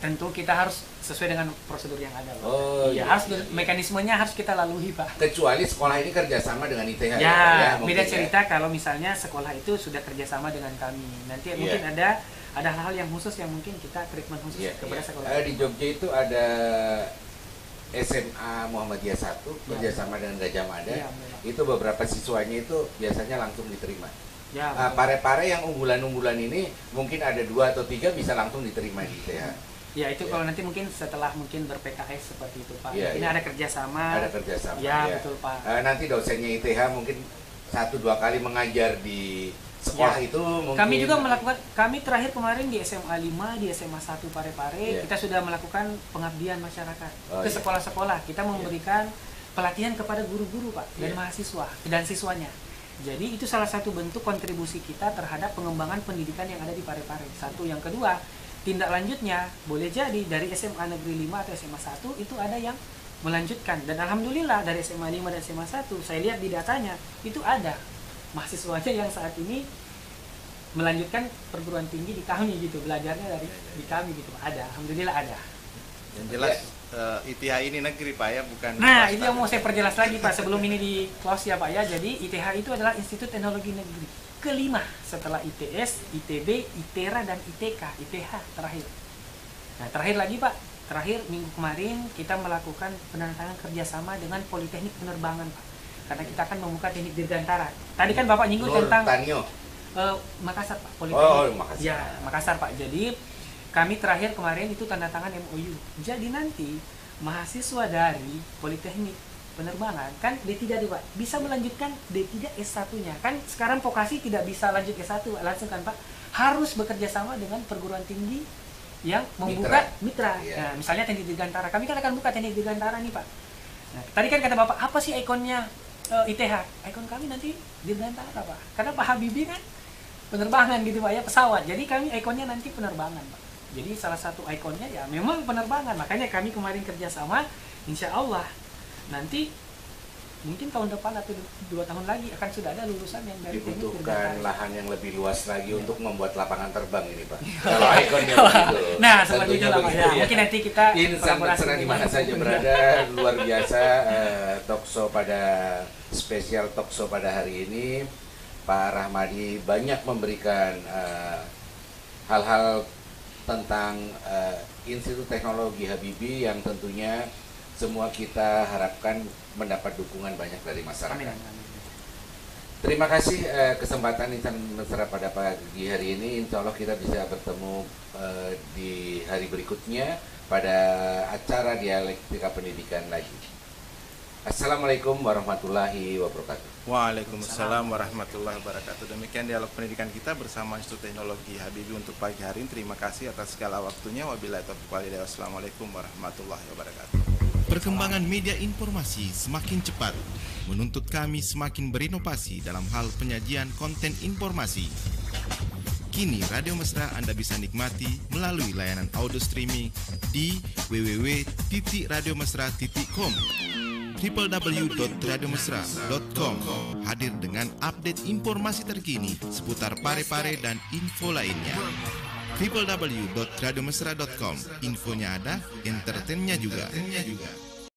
tentu kita harus sesuai dengan prosedur yang ada, Pak. Oh, Iya, harus mekanismenya harus kita lalui, Pak. Kecuali sekolah ini kerjasama dengan ITH Ya, mungkin beda cerita kalau misalnya sekolah itu sudah kerjasama dengan kami. Nanti mungkin ada hal-hal yang khusus yang mungkin kita treatment khusus kepada sekolah. Di Jogja itu ada SMA Muhammadiyah 1 kerjasama dengan Gajah Mada. Ya, itu beberapa siswanya itu biasanya langsung diterima. Ya, Pare-pare yang unggulan-unggulan ini mungkin ada 2 atau 3 bisa langsung diterima di ITH. Ya itu kalau nanti mungkin setelah mungkin ber-PKS seperti itu, Pak. Ya, ini ada kerjasama. Ada kerjasama. Ya, betul, Pak. Nanti dosennya ITH mungkin 1-2 kali mengajar di sekolah itu mungkin. Kami juga melakukan, kami terakhir kemarin di SMA 5, di SMA 1 Parepare, kita sudah melakukan pengabdian masyarakat ke sekolah-sekolah. Kita memberikan pelatihan kepada guru-guru, Pak, dan mahasiswa dan siswanya. Jadi itu salah satu bentuk kontribusi kita terhadap pengembangan pendidikan yang ada di Parepare. Satu, yang kedua, tindak lanjutnya boleh jadi dari SMA Negeri 5 atau SMA 1 itu ada yang melanjutkan. Dan alhamdulillah dari SMA 5 dan SMA 1 saya lihat di datanya itu ada mahasiswanya yang saat ini melanjutkan perguruan tinggi di kami gitu, belajarnya dari di kami gitu. Ada, alhamdulillah ada. Yang jelas ITH ini negeri, Pak, ya, bukan. Nah, itu yang mau saya perjelas lagi, Pak, sebelum ini di close ya, Pak, ya. Jadi ITH itu adalah Institut Teknologi Negeri kelima setelah ITS, ITB, ITERA, dan ITK. ITH terakhir. Nah, terakhir lagi, Pak, terakhir minggu kemarin kita melakukan penandatangan kerjasama dengan Politeknik Penerbangan, Pak, karena kita akan membuka teknik dirgantara. Tadi kan Bapak nyinggung tentang Makassar, Pak, Politeknik. Makassar. Ya, Makassar, Pak. Jadi kami terakhir kemarin itu tanda tangan MOU. Jadi nanti mahasiswa dari Politeknik Penerbangan kan D3 Pak bisa melanjutkan D3 S1-nya. Kan sekarang vokasi tidak bisa lanjut S1 langsung kan, Pak. Harus bekerja sama dengan perguruan tinggi yang membuka mitra. Nah, misalnya Teknik Dirgantara. Kami kan akan buka Teknik Dirgantara nih, Pak. Nah, tadi kan kata Bapak, apa sih ikonnya ITH? Ikon kami nanti Dirgantara, Pak. Karena Pak Habibie kan penerbangan gitu, Pak, ya, pesawat. Jadi kami ikonnya nanti penerbangan, Pak. Jadi salah satu ikonnya ya memang penerbangan. Makanya kami kemarin kerjasama, insya Allah nanti mungkin tahun depan atau 2 tahun lagi akan sudah ada lulusan yang dari dibutuhkan lahan yang lebih luas lagi untuk membuat lapangan terbang ini, Pak. Kalau ikonnya begitu. Nah, seperti itu lah, Pak. Ya. Mungkin nanti kita insan terserah di mana saja berada. Luar biasa talkshow pada spesial talkshow pada hari ini. Pak Rahmadi banyak memberikan hal-hal tentang Institut Teknologi Habibie yang tentunya semua kita harapkan mendapat dukungan banyak dari masyarakat. Amin. Terima kasih kesempatan Insan Mesra pada pagi hari ini. Insya Allah kita bisa bertemu di hari berikutnya pada acara Dialektika Pendidikan lagi. Assalamualaikum warahmatullahi wabarakatuh. Waalaikumsalam warahmatullahi wabarakatuh. Demikian dialog pendidikan kita bersama Institut Teknologi Habibie untuk pagi hari ini. Terima kasih atas segala waktunya. Wabillahi taufiq wal hidayah. Wassalamualaikum warahmatullahi wabarakatuh. Perkembangan media informasi semakin cepat, menuntut kami semakin berinovasi dalam hal penyajian konten informasi. Kini Radio Mesra Anda bisa nikmati melalui layanan audio streaming di www.radiomesra.com. www.radiomesra.com hadir dengan update informasi terkini seputar Parepare dan info lainnya. www.radiomesra.com infonya ada, entertainnya juga.